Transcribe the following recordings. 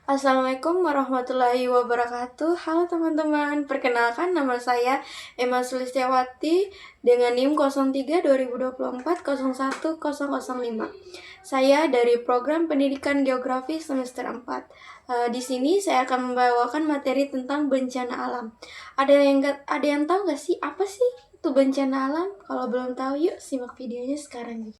Assalamualaikum warahmatullahi wabarakatuh. Halo teman-teman, perkenalkan nama saya Emma Sulistiawati dengan NIM 03 2024 01005. Saya dari program Pendidikan Geografi semester 4. Di sini saya akan membawakan materi tentang bencana alam. Ada yang tahu nggak sih apa sih itu bencana alam? Kalau belum tahu, yuk simak videonya sekarang.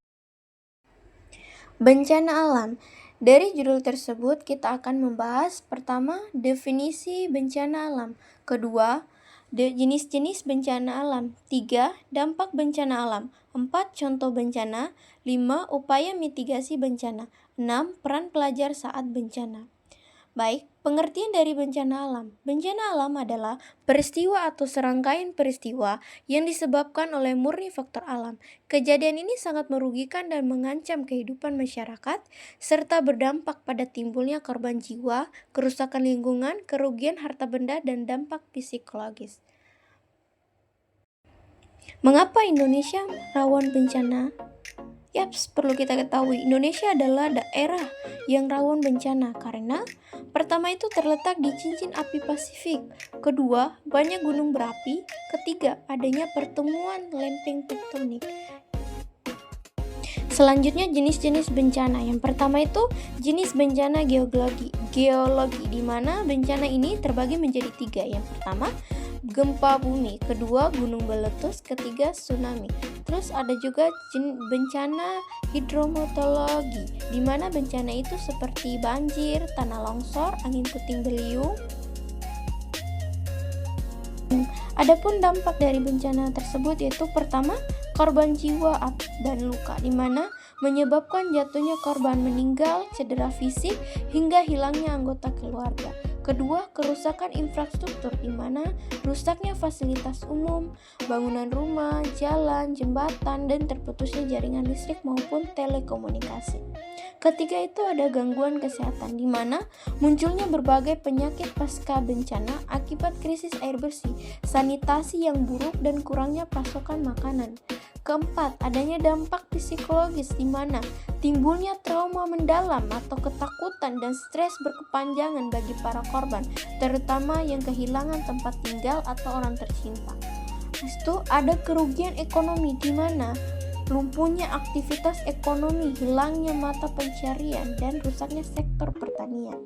Bencana alam. Dari judul tersebut kita akan membahas pertama definisi bencana alam, kedua jenis-jenis bencana alam, 3 dampak bencana alam, 4 contoh bencana, 5 upaya mitigasi bencana, 6 peran pelajar saat bencana. Baik, pengertian dari bencana alam. Bencana alam adalah peristiwa atau serangkaian peristiwa yang disebabkan oleh murni faktor alam. Kejadian ini sangat merugikan dan mengancam kehidupan masyarakat, serta berdampak pada timbulnya korban jiwa, kerusakan lingkungan, kerugian harta benda, dan dampak psikologis. Mengapa Indonesia rawan bencana? Yaps, perlu kita ketahui, Indonesia adalah daerah yang rawan bencana karena pertama itu terletak di cincin api Pasifik, kedua banyak gunung berapi, ketiga adanya pertemuan lempeng tektonik. Selanjutnya jenis-jenis bencana. Yang pertama itu jenis bencana geologi, di mana bencana ini terbagi menjadi 3. Yang pertama gempa bumi, kedua gunung meletus, ketiga tsunami. Terus ada juga bencana hidrometeorologi, di mana bencana itu seperti banjir, tanah longsor, angin puting beliung. Adapun dampak dari bencana tersebut yaitu pertama korban jiwa dan luka, di mana menyebabkan jatuhnya korban meninggal, cedera fisik, hingga hilangnya anggota keluarga. Kedua, kerusakan infrastruktur, di mana rusaknya fasilitas umum, bangunan rumah, jalan, jembatan, dan terputusnya jaringan listrik maupun telekomunikasi. Ketiga itu ada gangguan kesehatan, di mana munculnya berbagai penyakit pasca bencana akibat krisis air bersih, sanitasi yang buruk, dan kurangnya pasokan makanan. Keempat, adanya dampak psikologis, di mana timbulnya trauma mendalam atau ketakutan dan stres berkepanjangan bagi para korban, terutama yang kehilangan tempat tinggal atau orang tercinta. Itu ada kerugian ekonomi, di mana lumpuhnya aktivitas ekonomi, hilangnya mata pencarian, dan rusaknya sektor pertanian.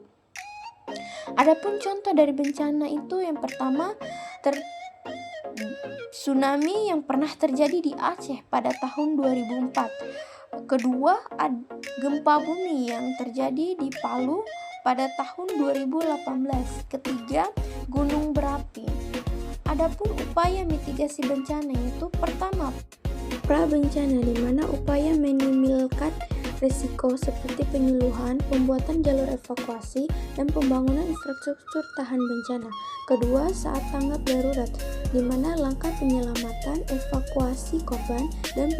Adapun contoh dari bencana itu yang pertama tsunami yang pernah terjadi di Aceh pada tahun 2004. Kedua, gempa bumi yang terjadi di Palu pada tahun 2018. Ketiga, gunung berapi. Adapun upaya mitigasi bencana yaitu pertama, pra-bencana, di mana upaya minimilkan risiko seperti penyuluhan, pembuatan jalur evakuasi, dan pembangunan infrastruktur tahan bencana. Kedua, saat tanggap darurat, di mana langkah penyelamatan, evakuasi korban, dan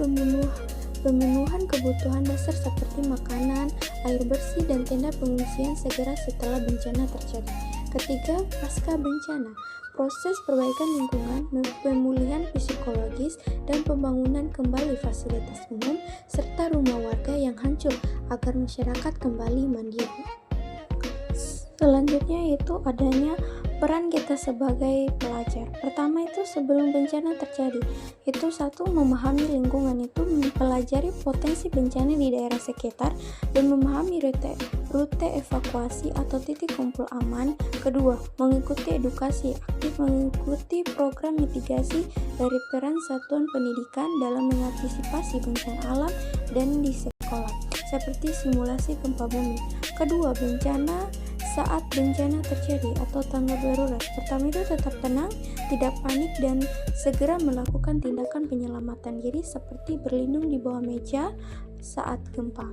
pemenuhan kebutuhan dasar seperti makanan, air bersih, dan tenda pengungsian segera setelah bencana terjadi. Ketiga, pasca bencana, proses perbaikan lingkungan, pemulihan psikologis, dan pembangunan kembali fasilitas umum, serta rumah warga yang hancur agar masyarakat kembali mandiri. Selanjutnya yaitu adanya peran kita sebagai pelajar. Pertama itu sebelum bencana terjadi, itu satu, memahami lingkungan, itu mempelajari potensi bencana di daerah sekitar dan memahami rute evakuasi atau titik kumpul aman. Kedua, mengikuti edukasi, aktif mengikuti program mitigasi dari peran satuan pendidikan dalam mengantisipasi bencana alam dan di sekolah, seperti simulasi gempa bumi. Kedua, bencana saat bencana terjadi atau tanggap darurat. Pertama itu tetap tenang, tidak panik, dan segera melakukan tindakan penyelamatan diri seperti berlindung di bawah meja saat gempa.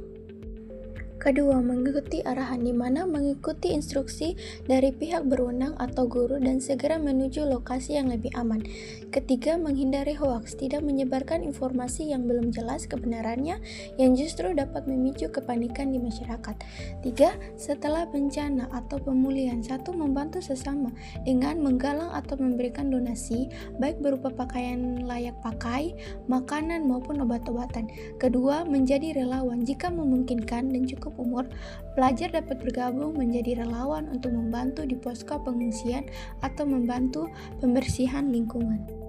Kedua, mengikuti arahan, di mana mengikuti instruksi dari pihak berwenang atau guru dan segera menuju lokasi yang lebih aman. Ketiga, menghindari hoaks, tidak menyebarkan informasi yang belum jelas kebenarannya yang justru dapat memicu kepanikan di masyarakat. Tiga, setelah bencana atau pemulihan, satu, membantu sesama dengan menggalang atau memberikan donasi, baik berupa pakaian layak pakai, makanan maupun obat-obatan. Kedua, menjadi relawan jika memungkinkan dan cukup setiap umur, pelajar dapat bergabung menjadi relawan untuk membantu di posko pengungsian atau membantu pembersihan lingkungan.